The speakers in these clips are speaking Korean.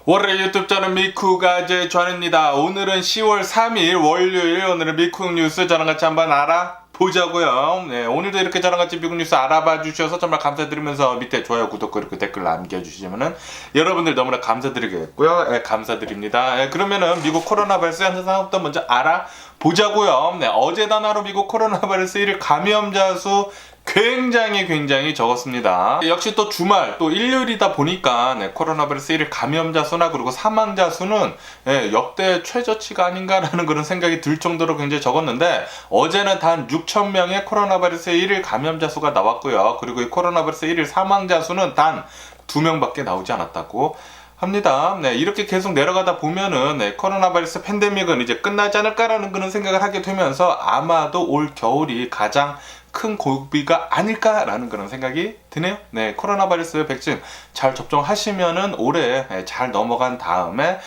월요일 유튜브 저는 미쿠가 제주입니다. 오늘은 10월 3일 월요일, 오늘은 미쿠 뉴스 저랑 같이 한번 알아보자고요. 네, 오늘도 이렇게 저랑 같이 미국 뉴스 알아봐 주셔서 정말 감사드리면서 밑에 좋아요, 구독, 그리고 댓글 남겨주시면은 여러분들 너무나 감사드리겠고요. 네, 감사드립니다. 네, 그러면은 미국 코로나 바이러스 현재 상황부터 먼저 알아보자고요. 네, 어제 단하루 미국 코로나 바이러스 1일 감염자 수 굉장히 적었습니다. 역시 또 주말 또 일요일이다 보니까 코로나 바이러스 1일 감염자 수나 그리고 사망자 수는 역대 최저치가 아닌가라는 그런 생각이 들 정도로 굉장히 적었는데, 어제는 단 6,000명의 코로나 바이러스 1일 감염자 수가 나왔고요. 그리고 이 코로나 바이러스 1일 사망자 수는 단 2명밖에 나오지 않았다고 합니다. 네, 이렇게 계속 내려가다 보면은 코로나 바이러스 팬데믹은 이제 끝나지 않을까라는 그런 생각을 하게 되면서 아마도 올 겨울이 가장 큰 고비가 아닐까라는 그런 생각이 드네요. 네, 코로나 바이러스 백신 잘 접종하시면은 올해 잘 넘어간 다음에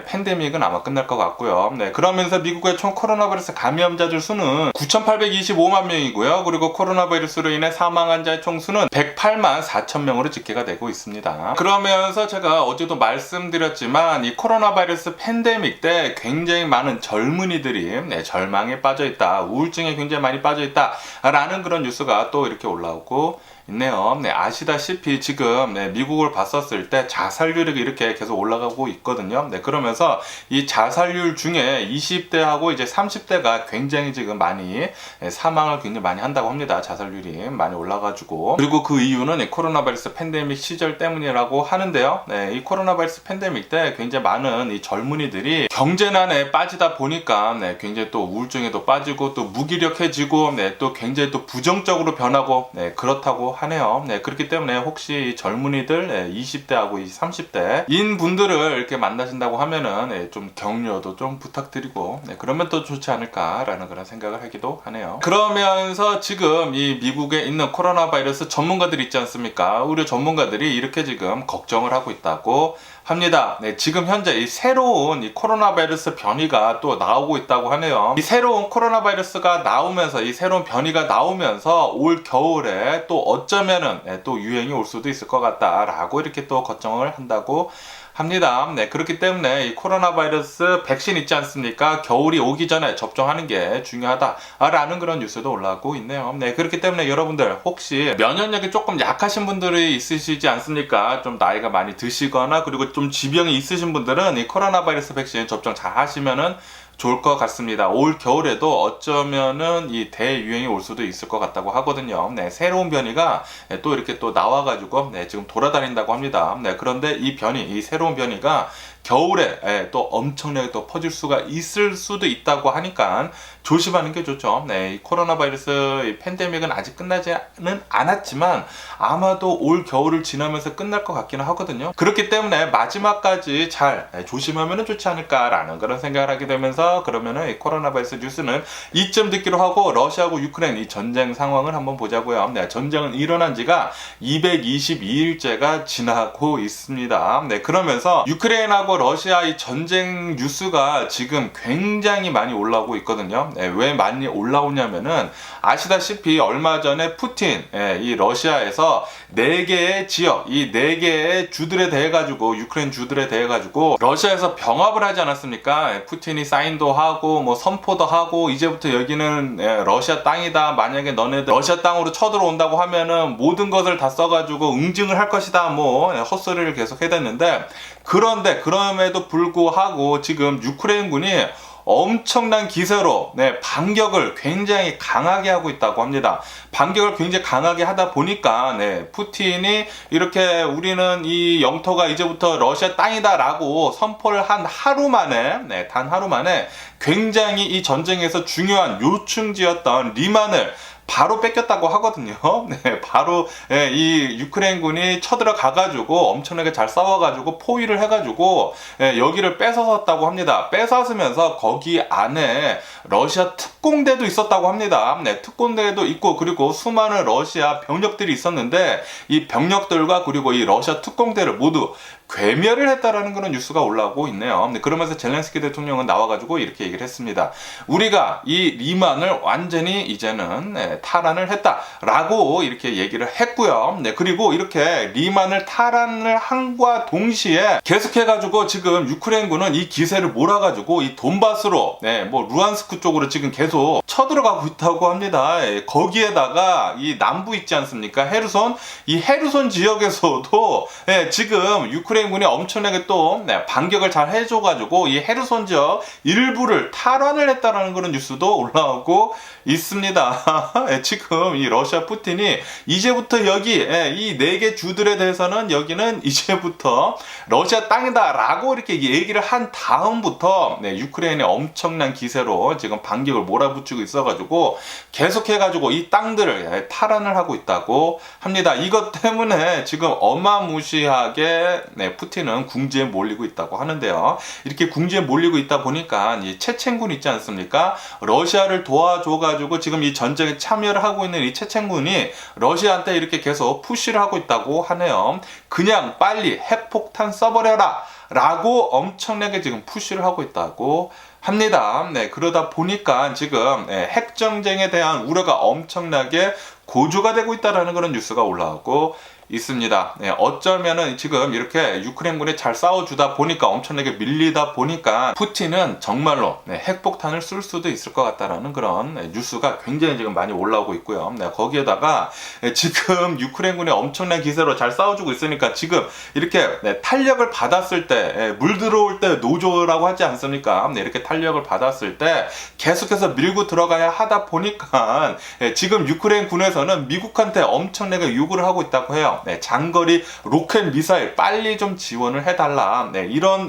팬데믹은 아마 끝날 것 같고요. 네, 그러면서 미국의 총 코로나 바이러스 감염자들 수는 9,825만 명이고요. 그리고 코로나 바이러스로 인해 사망한 자의 총수는 108만 4천 명으로 집계가 되고 있습니다. 그러면서 제가 어제도 말씀드렸지만 이 코로나 바이러스 팬데믹 때 굉장히 많은 젊은이들이 절망에 빠져 있다, 우울증에 굉장히 많이 빠져 있다 라는 그런 뉴스가 또 이렇게 올라오고 있네요. 네, 아시다시피 지금 미국을 봤었을 때 자살률이 이렇게 계속 올라가고 있거든요. 네, 그러면서 이 자살률 중에 20대하고 이제 30대가 굉장히 지금 많이 사망을 굉장히 많이 한다고 합니다. 자살률이 많이 올라가지고. 그리고 그 이유는 코로나 바이러스 팬데믹 시절 때문이라고 하는데요. 네, 이 코로나 바이러스 팬데믹 때 굉장히 많은 이 젊은이들이 경제난에 빠지다 보니까 굉장히 또 우울증에도 빠지고 또 무기력해지고 또 굉장히 또 부정적으로 변하고 그렇다고 하네요. 네, 그렇기 때문에 혹시 젊은이들 20대하고 30대인 분들을 이렇게 만나신다고 하면은 좀 격려도 좀 부탁드리고 그러면 또 좋지 않을까라는 그런 생각을 하기도 하네요. 그러면서 지금 이 미국에 있는 코로나 바이러스 전문가들이 있지 않습니까? 의료 전문가들이 이렇게 지금 걱정을 하고 있다고 합니다. 네, 지금 현재 이 새로운 이 코로나 바이러스 변이가 또 나오고 있다고 하네요. 이 새로운 코로나 바이러스가 나오면서, 이 새로운 변이가 나오면서 올 겨울에 또 어쩌면은 또 유행이 올 수도 있을 것 같다라고 이렇게 또 걱정을 한다고 합니다. 네, 그렇기 때문에 이 코로나 바이러스 백신 있지 않습니까? 겨울이 오기 전에 접종하는 게 중요하다라는 그런 뉴스도 올라오고 있네요. 네, 그렇기 때문에 여러분들 혹시 면역력이 조금 약하신 분들이 있으시지 않습니까? 좀 나이가 많이 드시거나 그리고 좀 지병이 있으신 분들은 이 코로나 바이러스 백신 접종 잘 하시면은 좋을 것 같습니다. 올 겨울에도 어쩌면은 이 대유행이 올 수도 있을 것 같다고 하거든요. 네, 새로운 변이가 또 이렇게 또 나와가지고 지금 돌아다닌다고 합니다. 네, 그런데 이 변이, 이 새로운 변이가 겨울에 또 엄청나게 또 퍼질 수가 있을 수도 있다고 하니까 조심하는 게 좋죠. 네, 이 코로나 바이러스 팬데믹은 아직 끝나지는 않았지만 아마도 올 겨울을 지나면서 끝날 것 같기는 하거든요. 그렇기 때문에 마지막까지 잘 조심하면 좋지 않을까라는 그런 생각을 하게 되면서, 그러면은 이 코로나 바이러스 뉴스는 이쯤 듣기로 하고 러시아하고 유크레인 이 전쟁 상황을 한번 보자고요. 네, 전쟁은 일어난 지가 222일째가 지나고 있습니다. 네, 그러면서 유크레인하고 러시아 이 전쟁 뉴스가 지금 굉장히 많이 올라오고 있거든요. 왜 많이 올라오냐면은 아시다시피 얼마 전에 푸틴 이 러시아에서 4개의 지역, 이 4개의 주들에 대해 가지고, 유크레인 주들에 대해 가지고 러시아에서 병합을 하지 않았습니까? 푸틴이 사인도 하고 뭐 선포도 하고 이제부터 여기는 러시아 땅이다, 만약에 너네들 러시아 땅으로 쳐들어온다고 하면은 모든 것을 다 써가지고 응징을 할 것이다, 뭐 헛소리를 계속 해댔는데, 그런데 그럼에도 불구하고 지금 유크레인군이 엄청난 기세로 반격을 굉장히 강하게 하고 있다고 합니다. 반격을 굉장히 강하게 하다 보니까 푸틴이 이렇게 우리는 이 영토가 이제부터 러시아 땅이다라고 선포를 한 하루 만에, 단 하루 만에 굉장히 이 전쟁에서 중요한 요충지였던 리만을 바로 뺏겼다고 하거든요. 네, 바로 이 유크레인군이 쳐들어가가지고 엄청나게 잘 싸워가지고 포위를 해가지고 여기를 뺏어섰다고 합니다. 뺏어서면서 거기 안에 러시아 특공대도 있었다고 합니다. 네, 특공대도 있고 그리고 수많은 러시아 병력들이 있었는데 이 병력들과 그리고 이 러시아 특공대를 모두 괴멸을 했다라는 그런 뉴스가 올라오고 있네요. 네, 그러면서 젤렌스키 대통령은 나와가지고 이렇게 얘기를 했습니다. 우리가 이 리만을 완전히 이제는 탈환을 했다라고 이렇게 얘기를 했고요. 네, 그리고 이렇게 리만을 탈환을 한과 동시에 계속해가지고 지금 유크레인군은 이 기세를 몰아가지고 이 돈바스로 뭐 루안스크 쪽으로 지금 계속 쳐들어가고 있다고 합니다. 거기에다가 이 남부 있지 않습니까? 헤르손, 이 헤르손 지역에서도 지금 유크레인군이 엄청나게 또 반격을 잘 해줘가지고 이 헤르손 지역 일부를 탈환을 했다라는 그런 뉴스도 올라오고 있습니다. 지금 이 러시아 푸틴이 이제부터 여기 이 4개 주들에 대해서는 여기는 이제부터 러시아 땅이다 라고 이렇게 얘기를 한 다음부터 유크레인의 엄청난 기세로 지금 반격을 몰아붙이고 있어가지고 계속해가지고 이 땅들을 탈환을 하고 있다고 합니다. 이것 때문에 지금 어마무시하게 푸틴은 궁지에 몰리고 있다고 하는데요. 이렇게 궁지에 몰리고 있다 보니까 이 체첸군 있지 않습니까? 러시아를 도와줘가지고 지금 이 전쟁에 참여를 하고 있는 이 체첸군이 러시아한테 이렇게 계속 푸시를 하고 있다고 하네요. 그냥 빨리 핵폭탄 써버려라 라고 엄청나게 지금 푸시를 하고 있다고 합니다. 그러다 보니까 지금 핵전쟁에 대한 우려가 엄청나게 고조가 되고 있다는 그런 뉴스가 올라오고 있습니다. 어쩌면은 지금 이렇게 유크레인군이 잘 싸워주다 보니까 엄청나게 밀리다 보니까 푸틴은 정말로 핵폭탄을 쏠 수도 있을 것 같다라는 그런 뉴스가 굉장히 지금 많이 올라오고 있고요. 거기에다가 지금 유크레인군이 엄청난 기세로 잘 싸워주고 있으니까 지금 이렇게 탄력을 받았을 때 물 들어올 때 노조라고 하지 않습니까? 이렇게 탄력을 받았을 때 계속해서 밀고 들어가야 하다 보니까 지금 유크레인 군에서는 미국한테 엄청나게 요구를 하고 있다고 해요. 장거리 로켓 미사일 빨리 좀 지원을 해달라. 이런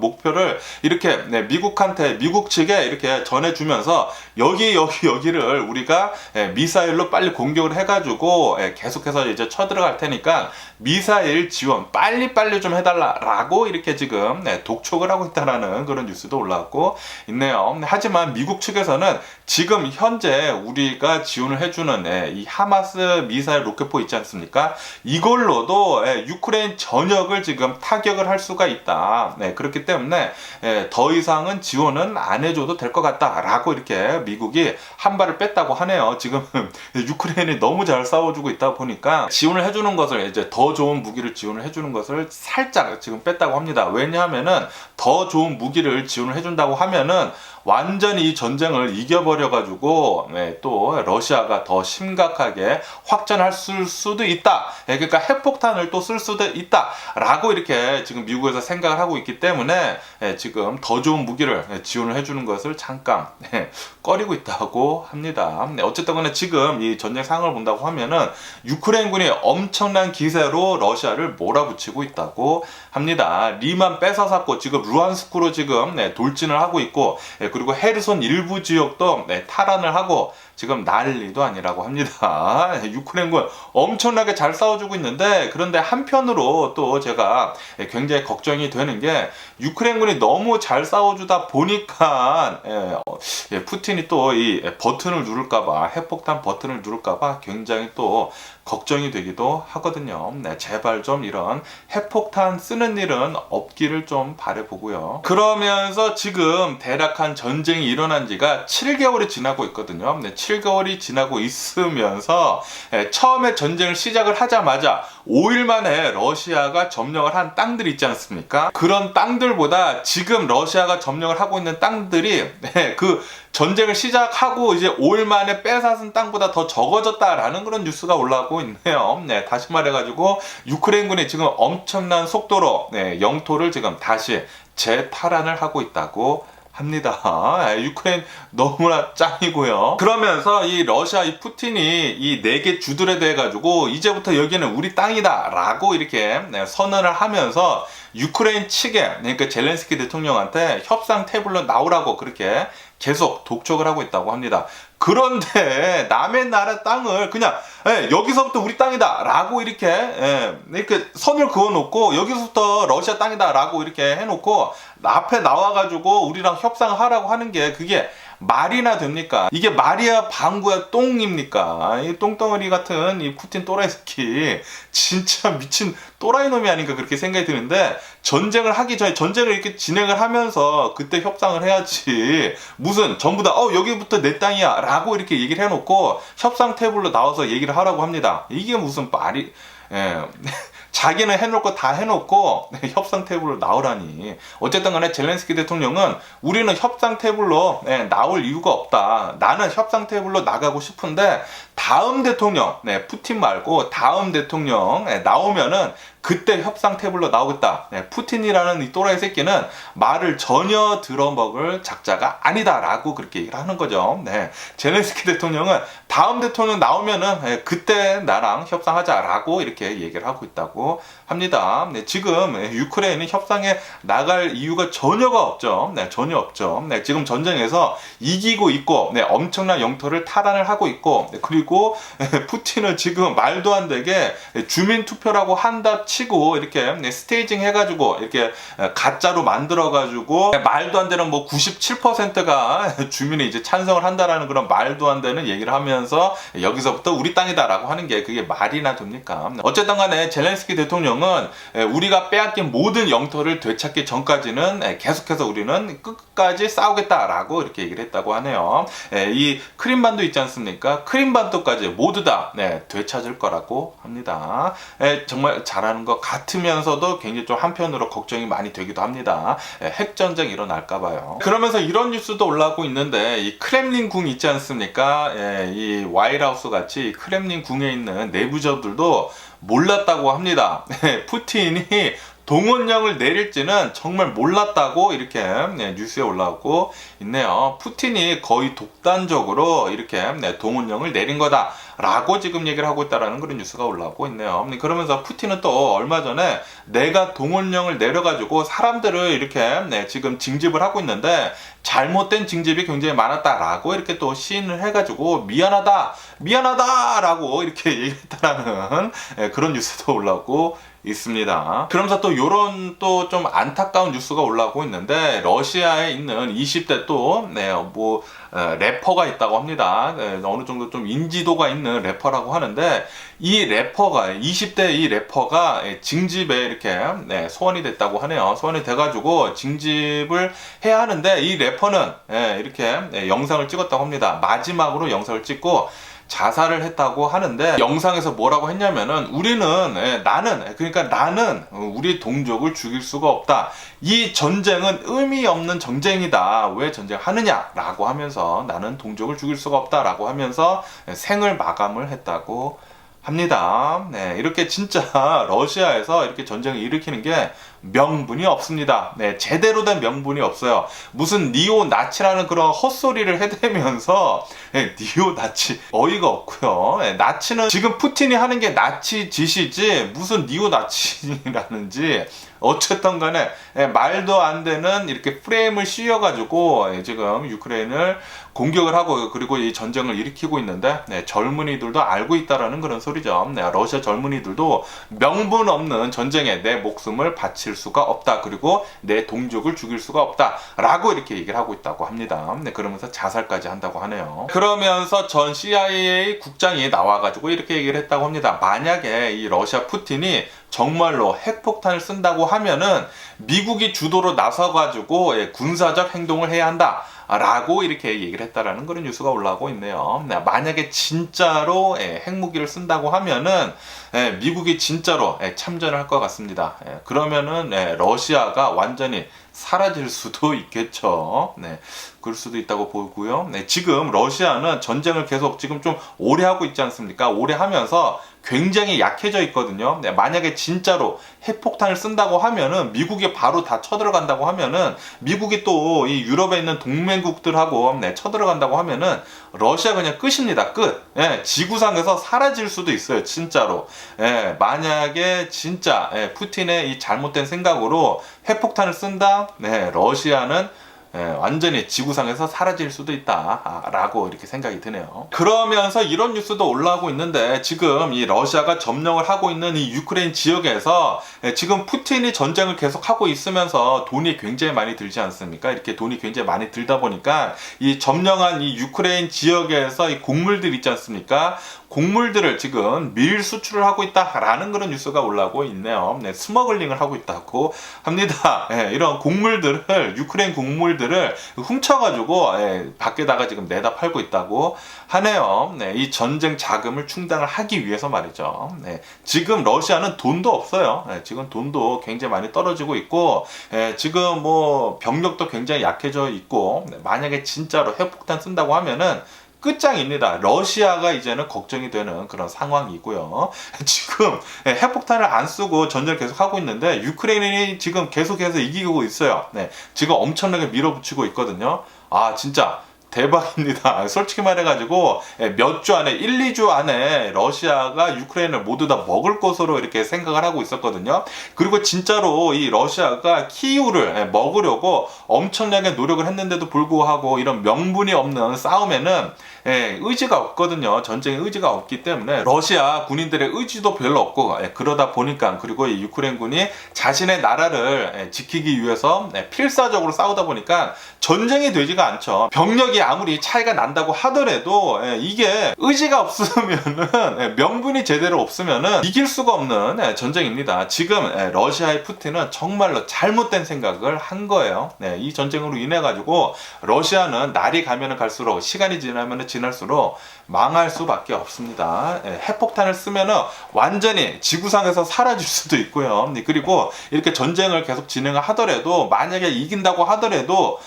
목표를 이렇게 미국한테 미국 측에 이렇게 전해주면서 여기를 우리가 미사일로 빨리 공격을 해가지고 계속해서 이제 쳐들어갈 테니까 미사일 지원 빨리 좀 해달라라고 이렇게 지금 독촉을 하고 있다라는 그런 뉴스도 올라왔고 있네요. 하지만 미국 측에서는 지금 현재 우리가 지원을 해주는 이 하마스 미사일 로켓포 있지 않습니까? 이걸로도 유크레인 전역을 지금 타격을 할 수가 있다. 그렇기 때문에 더 이상은 지원은 안 해줘도 될 것 같다라고 이렇게 미국이 한 발을 뺐다고 하네요. 지금 유크레인이 너무 잘 싸워주고 있다 보니까 지원을 해주는 것을 이제 더 좋은 무기를 지원을 해주는 것을 살짝 지금 뺐다고 합니다. 왜냐하면은 더 좋은 무기를 지원을 해준다고 하면은 완전히 이 전쟁을 이겨버려가지고 또 러시아가 더 심각하게 확전할 수도 있다. 그러니까 핵폭탄을 또 쓸 수도 있다라고 이렇게 지금 미국에서 생각을 하고 있기 때문에 지금 더 좋은 무기를 지원을 해주는 것을 잠깐 꺼리고 있다고 합니다. 어쨌든 간에 지금 이 전쟁 상황을 본다고 하면은 유크레인군이 엄청난 기세로 러시아를 몰아붙이고 있다고 합니다. 리만 뺏어샀고 지금 루안스크로 지금 돌진을 하고 있고 그리고 헤르손 일부 지역도 탈환을 하고 지금 난리도 아니라고 합니다. 유크레인군 엄청나게 잘 싸워주고 있는데 그런데 한편으로 또 제가 굉장히 걱정이 되는 게 유크레인군이 너무 잘 싸워주다 보니까 푸틴이 또 이 버튼을 누를까봐 핵폭탄 버튼을 누를까봐 굉장히 또 걱정이 되기도 하거든요. 제발 좀 이런 핵폭탄 쓰는 일은 없기를 좀 바라보고요. 그러면서 지금 대략 한 전쟁이 일어난 지가 7개월이 지나고 있거든요. 7개월이 지나고 있으면서 처음에 전쟁을 시작을 하자마자 5일 만에 러시아가 점령을 한 땅들이 있지 않습니까? 그런 땅들보다 지금 러시아가 점령을 하고 있는 땅들이 그 전쟁을 시작하고 이제 5일 만에 빼앗은 땅보다 더 적어졌다라는 그런 뉴스가 올라오고 있네요. 다시 말해가지고 유크레인군이 지금 엄청난 속도로 영토를 지금 다시 재탈환을 하고 있다고 합니다. 유크레인 너무나 짱이고요. 그러면서 이 러시아 이 푸틴이 이 4개 주들에 대해 가지고 이제부터 여기는 우리 땅이다 라고 이렇게 선언을 하면서 유크레인 측에 그러니까 젤렌스키 대통령한테 협상 테이블로 나오라고 그렇게 계속 독촉을 하고 있다고 합니다. 그런데 남의 나라 땅을 그냥 예, 여기서부터 우리 땅이다라고 이렇게 선을 그어놓고 여기서부터 러시아 땅이다라고 이렇게 해놓고 앞에 나와가지고 우리랑 협상하라고 하는 게 그게 말이나 됩니까? 이게 말이야 방구야 똥입니까? 이 똥덩어리 같은 이 푸틴 또라이 새끼 진짜 미친 또라이 놈이 아닌가 그렇게 생각이 드는데, 전쟁을 하기 전에 전쟁을 이렇게 진행을 하면서 그때 협상을 해야지, 무슨 전부 다 여기부터 내 땅이야 라고 이렇게 얘기를 해놓고 협상 테이블로 나와서 얘기를 하라고 합니다. 이게 무슨 말이, 예. 자기는 해놓을 거 다 해놓고 협상 테이블로 나오라니. 어쨌든 간에 젤렌스키 대통령은 우리는 협상 테이블로 나올 이유가 없다. 나는 협상 테이블로 나가고 싶은데 다음 대통령, 푸틴 말고 다음 대통령 나오면은 그때 협상 테이블로 나오겠다. 푸틴이라는 이 또라이 새끼는 말을 전혀 들어먹을 작자가 아니다라고 그렇게 얘기를 하는 거죠. 젤렌스키 대통령은 다음 대통령 나오면은 그때 나랑 협상하자라고 이렇게 얘기를 하고 있다고 합니다. 지금 유크레인은 협상에 나갈 이유가 전혀가 없죠. 전혀 없죠. 지금 전쟁에서 이기고 있고 엄청난 영토를 탈환을 하고 있고, 그리고 푸틴은 지금 말도 안 되게 주민 투표라고 한다 치고 이렇게 스테이징 해가지고 이렇게 가짜로 만들어가지고 말도 안 되는 뭐 97%가 주민이 이제 찬성을 한다라는 그런 말도 안 되는 얘기를 하면서 여기서부터 우리 땅이다라고 하는 게 그게 말이나 됩니까? 어쨌든 간에 젤렌스키 대통령은 우리가 빼앗긴 모든 영토를 되찾기 전까지는 계속해서 우리는 끝까지 싸우겠다라고 이렇게 얘기를 했다고 하네요. 이 크림반도 있지 않습니까? 크림반도까지 모두 다 되찾을 거라고 합니다. 정말 잘하는 것 같으면서도 굉장히 좀 한편으로 걱정이 많이 되기도 합니다. 핵전쟁 일어날까봐요. 그러면서 이런 뉴스도 올라오고 있는데, 이 크렘린 궁 있지 않습니까? 이 와이트하우스 같이 크렘린 궁에 있는 내부자들도 몰랐다고 합니다. 푸틴이 동원령을 내릴지는 정말 몰랐다고 이렇게 뉴스에 올라오고 있네요. 푸틴이 거의 독단적으로 이렇게 동원령을 내린 거다 라고 지금 얘기를 하고 있다라는 그런 뉴스가 올라오고 있네요. 그러면서 푸틴은 또 얼마 전에 내가 동원령을 내려가지고 사람들을 이렇게 지금 징집을 하고 있는데 잘못된 징집이 굉장히 많았다라고 이렇게 또 시인을 해가지고 미안하다라고 이렇게 얘기했다라는 그런 뉴스도 올라오고 있습니다. 그러면서 또 요런 또 좀 안타까운 뉴스가 올라오고 있는데, 러시아에 있는 20대 또 래퍼가 있다고 합니다. 어느 정도 좀 인지도가 있는 래퍼라고 하는데, 이 래퍼가 20대 이 래퍼가 징집에 이렇게 소환이 됐다고 하네요. 소환이 돼가지고 징집을 해야 하는데, 이 래퍼는 이렇게 영상을 찍었다고 합니다. 마지막으로 영상을 찍고 자살을 했다고 하는데, 영상에서 뭐라고 했냐면은 나는 우리 동족을 죽일 수가 없다. 이 전쟁은 의미 없는 전쟁이다. 왜 전쟁하느냐 라고 하면서 나는 동족을 죽일 수가 없다 라고 하면서 생을 마감을 했다고 합니다. 이렇게 진짜 러시아에서 이렇게 전쟁을 일으키는 게 명분이 없습니다. 제대로 된 명분이 없어요. 무슨 니오나치라는 그런 헛소리를 해대면서 니오나치 어이가 없고요. 나치는 지금 푸틴이 하는 게 나치 짓이지 무슨 니오나치라는지, 어쨌든 간에 말도 안 되는 이렇게 프레임을 씌워가지고 지금 유크레인을 공격을 하고 그리고 이 전쟁을 일으키고 있는데, 젊은이들도 알고 있다라는 그런 소리죠. 러시아 젊은이들도 명분 없는 전쟁에 내 목숨을 바칠 수가 없다. 그리고 내 동족을 죽일 수가 없다. 라고 이렇게 얘기를 하고 있다고 합니다. 그러면서 자살까지 한다고 하네요. 그러면서 전 CIA 국장이 나와가지고 이렇게 얘기를 했다고 합니다. 만약에 이 러시아 푸틴이 정말로 핵폭탄을 쓴다고 하면은 미국이 주도로 나서가지고 군사적 행동을 해야 한다 라고 이렇게 얘기를 했다라는 그런 뉴스가 올라오고 있네요. 만약에 진짜로 핵무기를 쓴다고 하면은 미국이 진짜로 참전을 할 것 같습니다. 그러면은 러시아가 완전히 사라질 수도 있겠죠. 그럴 수도 있다고 보고요. 지금 러시아는 전쟁을 계속 지금 좀 오래 하고 있지 않습니까? 오래 하면서 굉장히 약해져 있거든요. 만약에 진짜로 핵폭탄을 쓴다고 하면은 미국이 바로 다 쳐들어간다고 하면은, 미국이 또 이 유럽에 있는 동맹국들하고 쳐들어간다고 하면은 러시아 그냥 끝입니다. 끝. 지구상에서 사라질 수도 있어요. 진짜로. 만약에 진짜 푸틴의 이 잘못된 생각으로 핵폭탄을 쓴다. 러시아는 완전히 지구상에서 사라질 수도 있다라고 이렇게 생각이 드네요. 그러면서 이런 뉴스도 올라오고 있는데 지금 이 러시아가 점령을 하고 있는 이 유크레인 지역에서 지금 푸틴이 전쟁을 계속 하고 있으면서 돈이 굉장히 많이 들지 않습니까? 이렇게 돈이 굉장히 많이 들다 보니까 이 점령한 이 유크레인 지역에서 이 곡물들 있지 않습니까? 곡물들을 지금 밀 수출을 하고 있다라는 그런 뉴스가 올라오고 있네요. 스머글링을 하고 있다고 합니다. 이런 곡물들을 유크레인 곡물들을 훔쳐가지고 밖에다가 지금 내다 팔고 있다고 하네요. 이 전쟁 자금을 충당을 하기 위해서 말이죠. 지금 러시아는 돈도 없어요. 지금 돈도 굉장히 많이 떨어지고 있고 지금 뭐 병력도 굉장히 약해져 있고 만약에 진짜로 핵폭탄 쓴다고 하면은 끝장입니다. 러시아가 이제는 걱정이 되는 그런 상황이고요. 지금 핵폭탄을 안 쓰고 전쟁을 계속 하고 있는데 유크레인이 지금 계속해서 이기고 있어요. 지금 엄청나게 밀어붙이고 있거든요. 진짜 대박입니다. 솔직히 말해가지고 몇 주 안에 1, 2주 안에 러시아가 유크레인을 모두 다 먹을 것으로 이렇게 생각을 하고 있었거든요. 그리고 진짜로 이 러시아가 키이우를 먹으려고 엄청나게 노력을 했는데도 불구하고 이런 명분이 없는 싸움에는 의지가 없거든요. 전쟁의 의지가 없기 때문에 러시아 군인들의 의지도 별로 없고 그러다 보니까 그리고 이 유크레인 군이 자신의 나라를 지키기 위해서 필사적으로 싸우다 보니까 전쟁이 되지가 않죠. 병력이 아무리 차이가 난다고 하더라도 이게 의지가 없으면은 명분이 제대로 없으면은 이길 수가 없는 전쟁입니다. 지금 러시아의 푸틴은 정말로 잘못된 생각을 한 거예요. 이 전쟁으로 인해 가지고 러시아는 날이 가면은 갈수록 시간이 지나면은 지날수록 망할 수밖에 없습니다. 핵폭탄을 쓰면은 완전히 지구상에서 사라질 수도 있고요. 그리고 이렇게 전쟁을 계속 진행을 하더라도 만약에 이긴다고 하더라도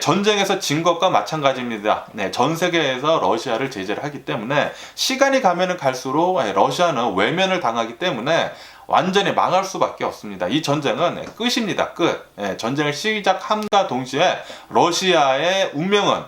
전쟁에서 진 것과 마찬가지입니다. 전 세계에서 러시아를 제재를 하기 때문에 시간이 가면은 갈수록 러시아는 외면을 당하기 때문에 완전히 망할 수밖에 없습니다. 이 전쟁은 끝입니다. 끝. 전쟁을 시작함과 동시에 러시아의 운명은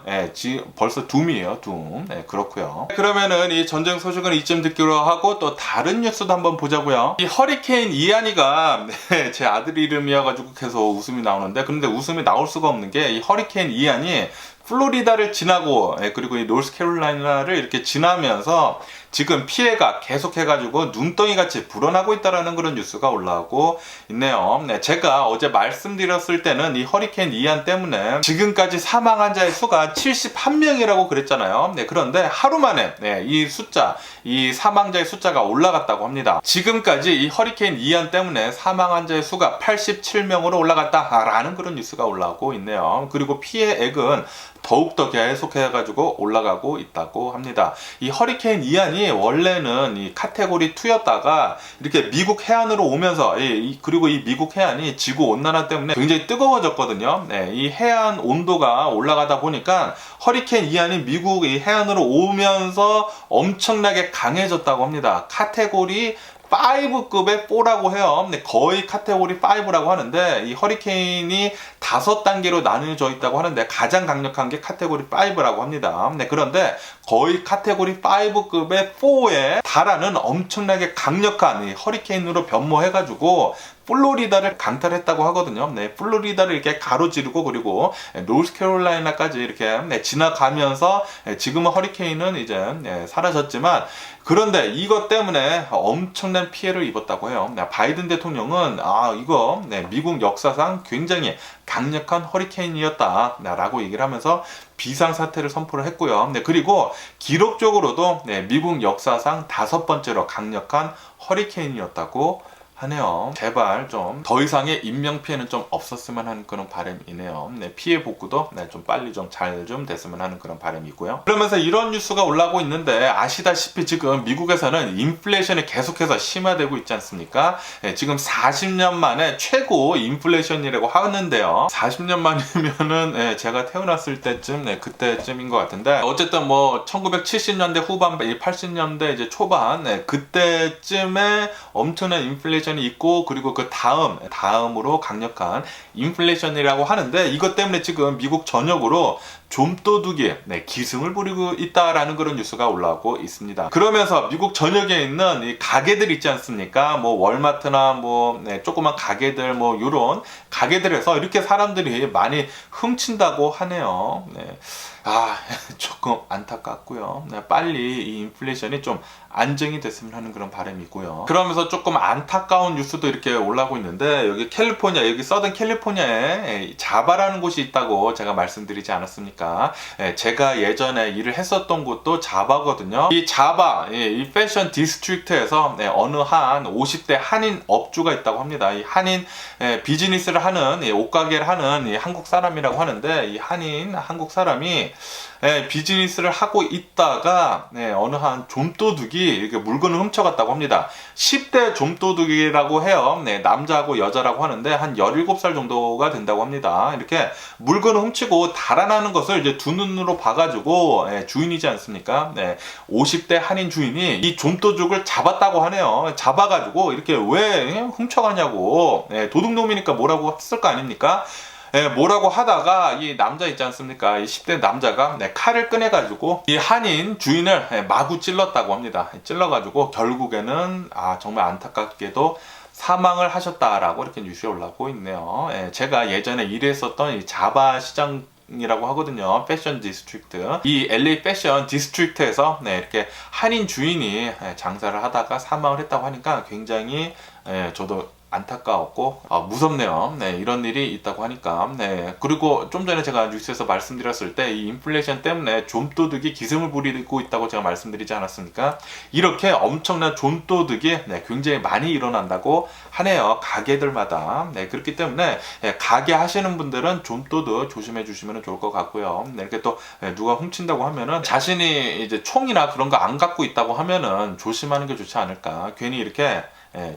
벌써 둠이에요. 둠. 그렇고요. 그러면은 이 전쟁 소식은 이쯤 듣기로 하고 또 다른 뉴스도 한번 보자고요. 이 허리케인 이안이가 제 아들 이름이어가지고 계속 웃음이 나오는데 그런데 웃음이 나올 수가 없는 게 이 허리케인 이안이 플로리다를 지나고 그리고 이 노스캐롤라이나를 이렇게 지나면서 지금 피해가 계속해가지고 눈덩이 같이 불어나고 있다라는 그런 뉴스가 올라오고 있네요. 제가 어제 말씀드렸을 때는 이 허리케인 이안 때문에 지금까지 사망 환자의 수가 71명이라고 그랬잖아요. 그런데 하루 만에 이 사망자의 숫자가 올라갔다고 합니다. 지금까지 이 허리케인 이안 때문에 사망 환자의 수가 87명으로 올라갔다라는 그런 뉴스가 올라오고 있네요. 그리고 피해액은 더욱더 계속해가지고 올라가고 있다고 합니다. 이 허리케인 이안이 원래는 이 카테고리 2였다가 이렇게 미국 해안으로 오면서 그리고 이 미국 해안이 지구 온난화 때문에 굉장히 뜨거워졌거든요. 이 해안 온도가 올라가다 보니까 허리케인 이안이 미국 이 해안으로 오면서 엄청나게 강해졌다고 합니다. 카테고리 5급의 4라고 해요. 거의 카테고리 5라고 하는데 이 허리케인이 5단계로 나뉘어져 있다고 하는데 가장 강력한 게 카테고리 5라고 합니다. 그런데 거의 카테고리 5급의 4에 달하는 엄청나게 강력한 이 허리케인으로 변모해가지고 플로리다를 강탈했다고 하거든요. 플로리다를 이렇게 가로지르고 그리고 노스캐롤라이나까지 이렇게 지나가면서 지금은 허리케인은 이제 사라졌지만 그런데 이것 때문에 엄청난 피해를 입었다고 해요. 바이든 대통령은 이거 미국 역사상 굉장히 강력한 허리케인이었다라고 얘기를 하면서 비상사태를 선포를 했고요. 그리고 기록적으로도 미국 역사상 5번째로 강력한 허리케인이었다고 하네요. 제발 좀 더 이상의 인명피해는 좀 없었으면 하는 그런 바람이네요. 피해 복구도 좀 빨리 좀 잘 좀 됐으면 하는 그런 바람이고요. 그러면서 이런 뉴스가 올라오고 있는데 아시다시피 지금 미국에서는 인플레이션이 계속해서 심화되고 있지 않습니까? 지금 40년 만에 최고 인플레이션이라고 하는데요. 40년 만이면은 제가 태어났을 때쯤 그때쯤인 것 같은데 어쨌든 뭐 1970년대 후반 80년대 이제 초반 그때쯤에 엄청난 인플레이션 이 있고 그리고 그 다음으로 강력한 인플레이션이라고 하는데 이것 때문에 지금 미국 전역으로 좀도둑이 기승을 부리고 있다라는 그런 뉴스가 올라오고 있습니다. 그러면서 미국 전역에 있는 이 가게들 있지 않습니까? 뭐 월마트나 뭐 조그만 가게들 뭐 이런 가게들에서 이렇게 사람들이 많이 훔친다고 하네요. 조금 안타깝고요. 빨리 이 인플레이션이 좀 안정이 됐으면 하는 그런 바람이고요. 그러면서 조금 안타까운 뉴스도 이렇게 올라오고 있는데, 여기 캘리포니아, 여기 서든 캘리포니아에 자바라는 곳이 있다고 제가 말씀드리지 않았습니까? 제가 예전에 일을 했었던 곳도 자바거든요. 이 자바, 이 패션 디스트릭트에서 어느 한 50대 한인 업주가 있다고 합니다. 이 한인 비즈니스를 하는, 옷가게를 하는 이 한국 사람이라고 하는데, 이 한인 한국 사람이 비즈니스를 하고 있다가 어느 한 좀도둑이 이렇게 물건을 훔쳐갔다고 합니다. 10대 좀도둑이라고 해요. 남자하고 여자라고 하는데 한 17살 정도가 된다고 합니다. 이렇게 물건을 훔치고 달아나는 것을 이제 두 눈으로 봐가지고 주인이지 않습니까? 50대 한인 주인이 이 좀도둑을 잡았다고 하네요. 잡아가지고 이렇게 왜 훔쳐가냐고, 도둑놈이니까 뭐라고 했을 거 아닙니까? 뭐라고 하다가 이 남자 있지 않습니까? 이 10대 남자가 칼을 꺼내가지고 이 한인 주인을 마구 찔렀다고 합니다. 찔러가지고 결국에는 정말 안타깝게도 사망을 하셨다라고 이렇게 뉴스에 올라오고 있네요. 제가 예전에 일했었던 이 자바 시장 이라고 하거든요. 패션 디스트릭트. 이 LA 패션 디스트릭트에서 이렇게 한인 주인이 장사를 하다가 사망을 했다고 하니까 굉장히 저도 안타까웠고 무섭네요. 이런 일이 있다고 하니까. 그리고 좀 전에 제가 뉴스에서 말씀드렸을 때 이 인플레이션 때문에 좀도둑이 기승을 부리고 있다고 제가 말씀드리지 않았습니까? 이렇게 엄청난 좀도둑이 굉장히 많이 일어난다고 하네요. 가게들마다. 그렇기 때문에 가게 하시는 분들은 좀도둑 조심해 주시면 좋을 것 같고요. 이렇게 또 누가 훔친다고 하면은 자신이 이제 총이나 그런 거 안 갖고 있다고 하면은 조심하는 게 좋지 않을까. 괜히 이렇게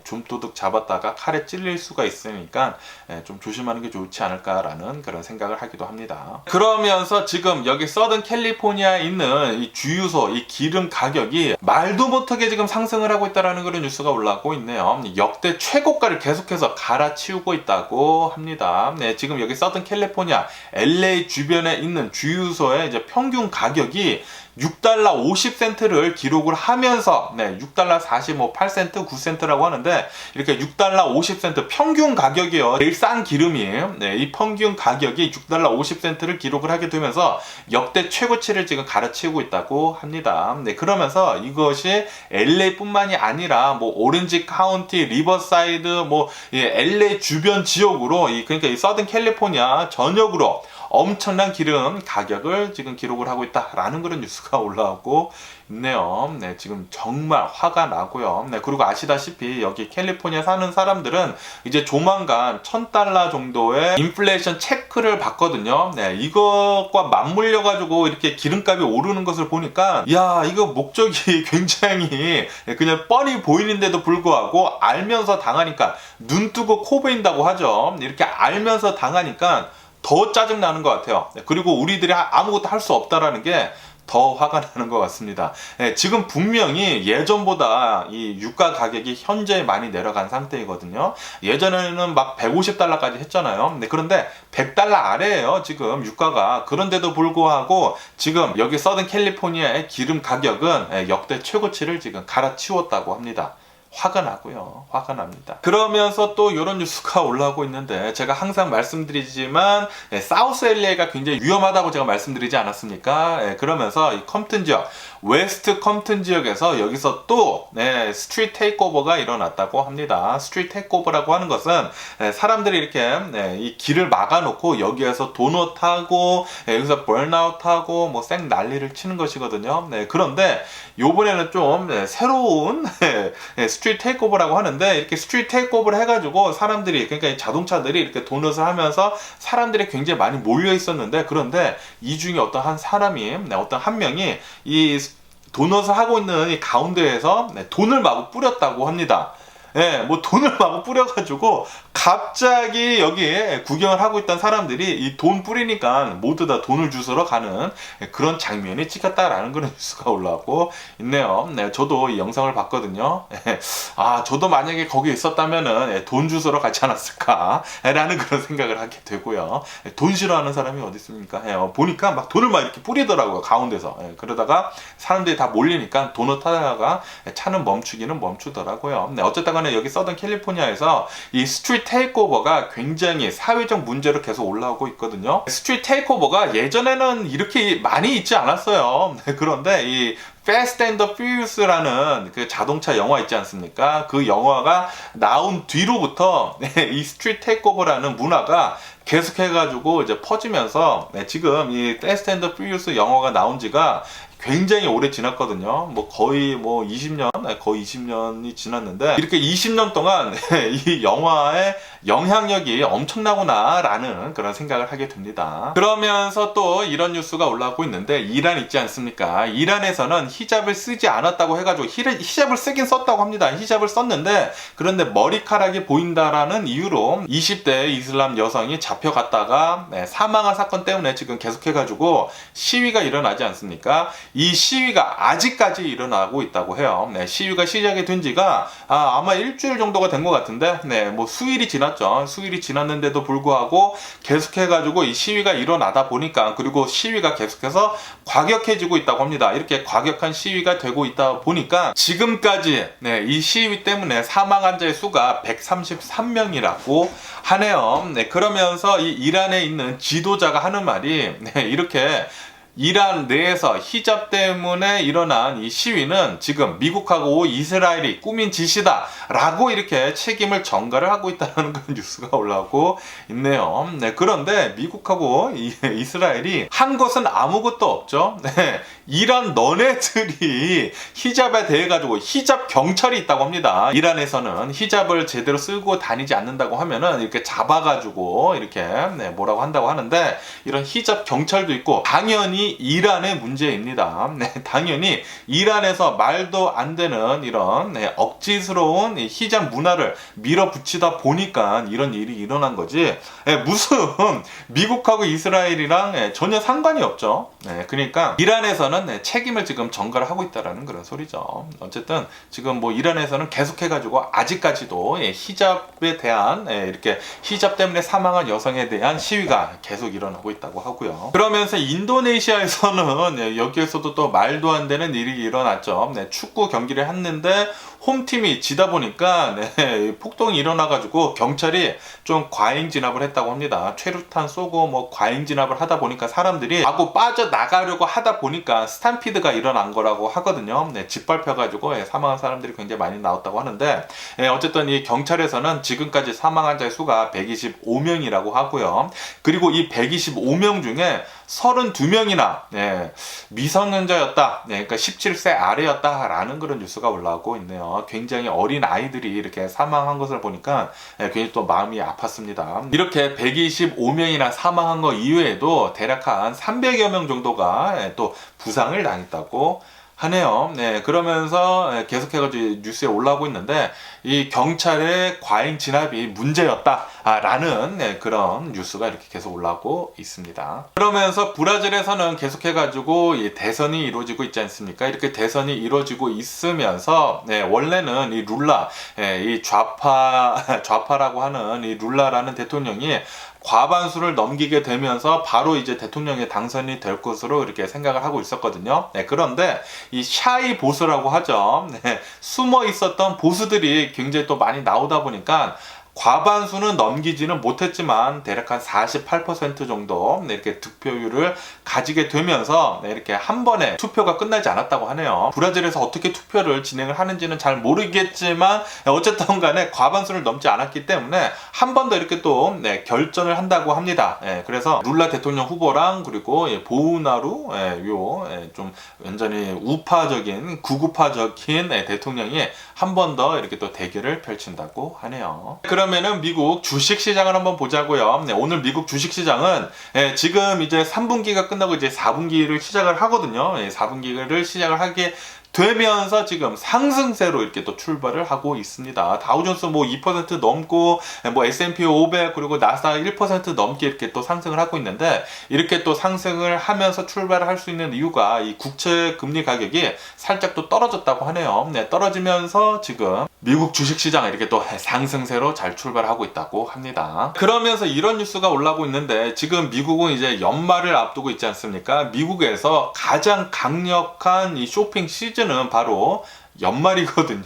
좀도둑 잡았다가 칼에 찔릴 수가 있으니까 좀 조심하는 게 좋지 않을까라는 그런 생각을 하기도 합니다. 그러면서 지금 여기 서든 캘리포니아에 있는 이 주유소, 이 기름 가격이 말도 못하게 지금 상승을 하고 있다는 그런 뉴스가 올라오고 있네요. 역대 최고가를 계속해서 갈아치우고 있다고 합니다. 지금 여기 서든 캘리포니아 LA 주변에 있는 주유소의 이제 평균 가격이 $6 50센트를 기록을 하면서 $6 48센트, 9센트라고 하는데 이렇게 $6 50센트 평균 가격이요. 제일 싼 기름이 이 평균 가격이 $6 50센트를 기록을 하게 되면서 역대 최고치를 지금 갈아치우고 있다고 합니다. 그러면서 이것이 LA뿐만이 아니라 뭐 오렌지 카운티, 리버사이드, 뭐 LA 주변 지역으로 그러니까 이 서든 캘리포니아 전역으로 엄청난 기름 가격을 지금 기록을 하고 있다라는 그런 뉴스가 올라오고 있네요. 지금 정말 화가 나고요. 그리고 아시다시피 여기 캘리포니아 사는 사람들은 이제 조만간 $1,000 정도의 인플레이션 체크를 받거든요. 이것과 맞물려 가지고 이렇게 기름값이 오르는 것을 보니까 이거 목적이 굉장히 그냥 뻔히 보이는데도 불구하고 알면서 당하니까 눈 뜨고 코 베인다고 하죠. 이렇게 알면서 당하니까 더 짜증나는 것 같아요. 그리고 우리들이 아무것도 할 수 없다라는 게 더 화가 나는 것 같습니다. 지금 분명히 예전보다 이 유가 가격이 현재 많이 내려간 상태이거든요. 예전에는 막 $150까지 했잖아요. 그런데 $100 아래예요. 지금 유가가. 그런데도 불구하고 지금 여기 서든 캘리포니아의 기름 가격은 역대 최고치를 지금 갈아치웠다고 합니다. 화가 나고요. 화가 납니다. 그러면서 또 이런 뉴스가 올라오고 있는데, 제가 항상 말씀드리지만 사우스 LA가 굉장히 위험하다고 제가 말씀드리지 않았습니까? 그러면서 이 컴튼 지역, 웨스트 컴튼 지역에서 여기서 또 스트리트 테이크오버가 일어났다고 합니다. 스트리트 테이크오버라고 하는 것은 사람들이 이렇게 이 길을 막아놓고 여기에서 도넛하고 여기서 번아웃하고 뭐 생 난리를 치는 것이거든요. 그런데 요번에는 좀 새로운 스트리트 테이크오버라고 하는데, 이렇게 스트리트 테이크오버를 해가지고 사람들이, 그러니까 이 자동차들이 이렇게 도넛을 하면서 사람들이 굉장히 많이 몰려 있었는데, 그런데 이 중에 어떤 한 사람이, 어떤 한 명이 이 도넛을 하고 있는 이 가운데에서 돈을 마구 뿌렸다고 합니다. 뭐 돈을 막 뿌려가지고 갑자기 여기에 구경을 하고 있던 사람들이 이 돈 뿌리니까 모두 다 돈을 주스러 가는 그런 장면이 찍혔다라는 그런 뉴스가 올라오고 있네요. 네, 저도 이 영상을 봤거든요. 저도 만약에 거기에 있었다면은 돈 주스러 가지 않았을까라는 그런 생각을 하게 되고요. 돈 싫어하는 사람이 어디 있습니까? 보니까 막 돈을 막 이렇게 뿌리더라고요, 가운데서. 그러다가 사람들이 다 몰리니까 돈을 타다가 차는 멈추기는 멈추더라고요. 네, 어쨌든 간에 여기 서던 캘리포니아에서 이 스트리트 테이크오버가 굉장히 사회적 문제로 계속 올라오고 있거든요. 스트리트 테이크오버가 예전에는 이렇게 많이 있지 않았어요. 그런데 이 Fast and the Furious라는 그 자동차 영화 있지 않습니까? 그 영화가 나온 뒤로부터 이 스트리트 테이크오버라는 문화가 계속해가지고 이제 퍼지면서 지금 이 Fast and the Furious 영화가 나온 지가 굉장히 오래 지났거든요. 뭐 거의 뭐 20년, 거의 20년이 지났는데 이렇게 20년 동안 이 영화의 영향력이 엄청나구나라는 그런 생각을 하게 됩니다. 그러면서 또 이런 뉴스가 올라오고 있는데 이란 있지 않습니까? 이란에서는 히잡을 쓰지 않았다고 해가지고 히잡을 쓰긴 썼다고 합니다. 히잡을 썼는데 그런데 머리카락이 보인다라는 이유로 20대 이슬람 여성이 잡혀갔다가 사망한 사건 때문에 지금 계속해가지고 시위가 일어나지 않습니까? 이 시위가 아직까지 일어나고 있다고 해요. 시위가 시작이 된 지가 아마 일주일 정도가 된 것 같은데 뭐 수일이 지났죠. 수일이 지났는데도 불구하고 계속해가지고 이 시위가 일어나다 보니까 그리고 시위가 계속해서 과격해지고 있다고 합니다. 이렇게 과격한 시위가 되고 있다 보니까 지금까지 이 시위 때문에 사망한 자의 수가 133명이라고 하네요. 그러면서 이 이란에 있는 지도자가 하는 말이 이렇게 이란 내에서 히잡 때문에 일어난 이 시위는 지금 미국하고 이스라엘이 꾸민 짓이다 라고 이렇게 책임을 전가를 하고 있다는 그런 뉴스가 올라오고 있네요. 그런데 미국하고 이스라엘이 한 것은 아무것도 없죠. 이란 너네들이 히잡에 대해 가지고 히잡 경찰이 있다고 합니다. 이란에서는 히잡을 제대로 쓰고 다니지 않는다고 하면은 이렇게 잡아가지고 이렇게 뭐라고 한다고 하는데 이런 히잡 경찰도 있고 당연히 이란의 문제입니다. 당연히 이란에서 말도 안 되는 이런 억지스러운 히잡 문화를 밀어붙이다 보니까 이런 일이 일어난 거지 무슨 미국하고 이스라엘이랑 전혀 상관이 없죠. 그러니까 이란에서는 책임을 지금 전가를 하고 있다라는 그런 소리죠. 어쨌든 지금 뭐 이란에서는 계속해가지고 아직까지도 히잡에 대한 이렇게 히잡 때문에 사망한 여성에 대한 시위가 계속 일어나고 있다고 하고요. 그러면서 인도네시아에서는 여기에서도 또 말도 안 되는 일이 일어났죠. 축구 경기를 했는데 홈팀이 지다 보니까 폭동이 일어나가지고 경찰이 좀 과잉 진압을 했다고 합니다. 최루탄 쏘고 뭐 과잉 진압을 하다 보니까 사람들이 하고 빠져나가려고 하다 보니까 스탬피드가 일어난 거라고 하거든요. 짓밟혀가지고 사망한 사람들이 굉장히 많이 나왔다고 하는데 어쨌든 이 경찰에서는 지금까지 사망한 자의 수가 125명이라고 하고요. 그리고 이 125명 중에 32명이나 미성년자였다. 그러니까 17세 아래였다라는 그런 뉴스가 올라오고 있네요. 굉장히 어린 아이들이 이렇게 사망한 것을 보니까 괜히 또 마음이 아팠습니다. 이렇게 125명이나 사망한 거 이외에도 대략 한 300여 명 정도가 또 부상을 당했다고 하네요. 그러면서 계속해가지고 뉴스에 올라오고 있는데 이 경찰의 과잉 진압이 문제였다라는 그런 뉴스가 이렇게 계속 올라오고 있습니다. 그러면서 브라질에서는 계속해가지고 이 대선이 이루어지고 있지 않습니까? 이렇게 대선이 이루어지고 있으면서 원래는 이 룰라, 이 좌파라고 하는 이 룰라라는 대통령이 과반수를 넘기게 되면서 바로 이제 대통령에 당선이 될 것으로 이렇게 생각을 하고 있었거든요. 그런데 이 샤이 보수라고 하죠. 숨어 있었던 보수들이 굉장히 또 많이 나오다 보니까 과반수는 넘기지는 못했지만 대략 한 48% 정도 이렇게 득표율을 가지게 되면서 이렇게 한 번에 투표가 끝나지 않았다고 하네요. 브라질에서 어떻게 투표를 진행을 하는지는 잘 모르겠지만 어쨌든 간에 과반수를 넘지 않았기 때문에 한 번 더 이렇게 또 결전을 한다고 합니다. 그래서 룰라 대통령 후보랑 그리고 보우나루 좀 완전히 우파적인 구구파적인 대통령이 한 번 더 이렇게 또 대결을 펼친다고 하네요. 그러면은 미국 주식시장을 한번 보자고요. 오늘 미국 주식시장은 지금 이제 3분기가 끝나고 이제 4분기를 시작을 하거든요. 4분기를 시작을 하게 되면서 지금 상승세로 이렇게 또 출발을 하고 있습니다. 다우존스 뭐 2% 넘고 뭐 S&P 500 그리고 나스닥 1% 넘게 이렇게 또 상승을 하고 있는데, 이렇게 또 상승을 하면서 출발을 할 수 있는 이유가 이 국채 금리 가격이 살짝 또 떨어졌다고 하네요. 네, 떨어지면서 지금 미국 주식시장 이렇게 또 상승세로 잘 출발하고 있다고 합니다. 그러면서 이런 뉴스가 올라오고 있는데, 지금 미국은 이제 연말을 앞두고 있지 않습니까? 미국에서 가장 강력한 이 쇼핑 시즌은 바로 연말이거든요.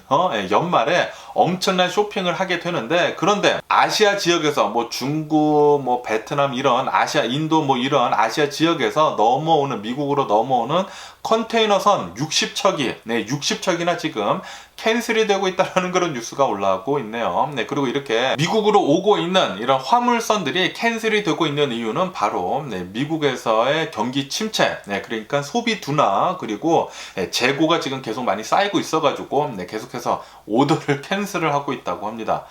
연말에 엄청난 쇼핑을 하게 되는데, 그런데 아시아 지역에서 뭐 중국, 뭐 베트남 이런 아시아, 인도 뭐 이런 아시아 지역에서 넘어오는, 미국으로 넘어오는 컨테이너선 60척이, 60척이나 지금 캔슬이 되고 있다는 그런 뉴스가 올라오고 있네요. 그리고 이렇게 미국으로 오고 있는 이런 화물선들이 캔슬이 되고 있는 이유는 바로 미국에서의 경기 침체, 그러니까 소비 둔화, 그리고 재고가 지금 계속 많이 쌓이고 있어가지고 계속해서 오더를 캔슬을 하고 있다고 합니다.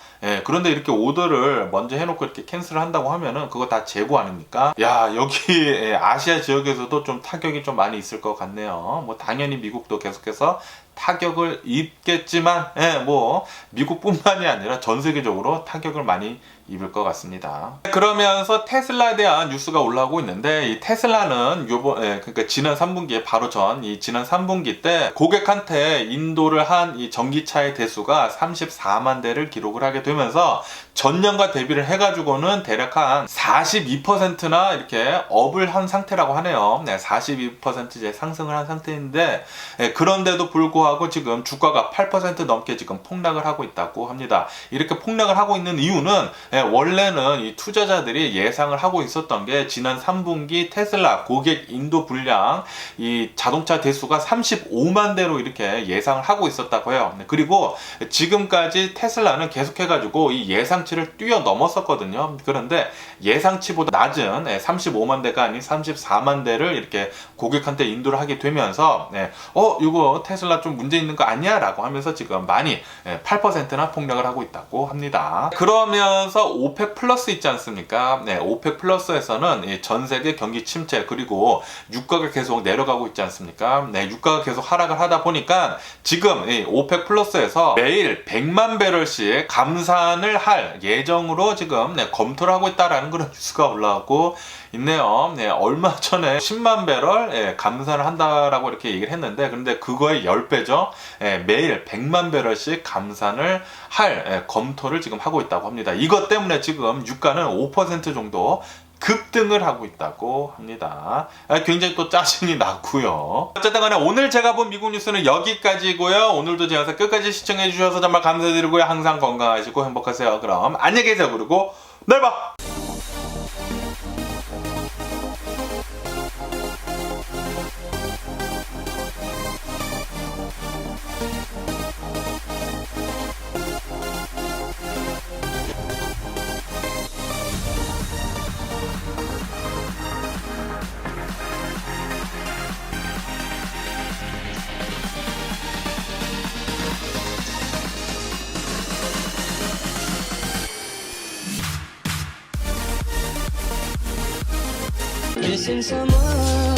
그런데 이렇게 오더를 먼저 해놓고 이렇게 캔슬을 한다고 하면은 그거 다 재고 아닙니까? 야, 여기 아시아 지역에서도 좀 타격이 좀 많이 있을 것 같네요. 뭐 당연히 미국도 계속해서 타격을 입겠지만, 뭐 미국뿐만이 아니라 전 세계적으로 타격을 많이 입을 것 같습니다. 그러면서 테슬라에 대한 뉴스가 올라오고 있는데, 이 테슬라는 그러니까 지난 3분기에 바로 이 지난 3분기 때 고객한테 인도를 한 이 전기차의 대수가 34만 대를 기록을 하게 되면서 전년과 대비를 해가지고는 대략 한 42%나 이렇게 업을 한 상태라고 하네요. 42% 이제 상승을 한 상태인데, 그런데도 불구하고 지금 주가가 8% 넘게 지금 폭락을 하고 있다고 합니다. 이렇게 폭락을 하고 있는 이유는 원래는 이 투자자들이 예상을 하고 있었던 게, 지난 3분기 테슬라 고객 인도 분량 이 자동차 대수가 35만 대로 이렇게 예상을 하고 있었다고 해요. 그리고 지금까지 테슬라는 계속해가지고 이 예상치를 뛰어넘었었거든요. 그런데 예상치보다 낮은 35만 대가 아닌 34만 대를 이렇게 고객한테 인도를 하게 되면서 이거 테슬라 좀 문제 있는 거 아니야? 라고 하면서 지금 많이 8%나 폭락을 하고 있다고 합니다. 그러면서 오펙 플러스 있지 않습니까? 오펙 플러스에서는 전 세계 경기 침체, 그리고 유가가 계속 내려가고 있지 않습니까? 유가가 계속 하락을 하다 보니까 지금 오펙 플러스에서 매일 100만 배럴씩 감산을 할 예정으로 지금 검토를 하고 있다라는 그런 뉴스가 올라오고 있네요. 얼마 전에 10만 배럴 감산을 한다라고 이렇게 얘기를 했는데, 그런데 그거의 10배죠. 매일 100만 배럴씩 감산을 할 검토를 지금 하고 있다고 합니다. 이것 때문에 지금 유가는 5% 정도 급등을 하고 있다고 합니다. 굉장히 또 짜증이 나고요. 어쨌든 간에 오늘 제가 본 미국 뉴스는 여기까지고요. 오늘도 제 영상 끝까지 시청해 주셔서 정말 감사드리고요. 항상 건강하시고 행복하세요. 그럼 안녕히 계세요. 그리고 내일 봐. Missing someone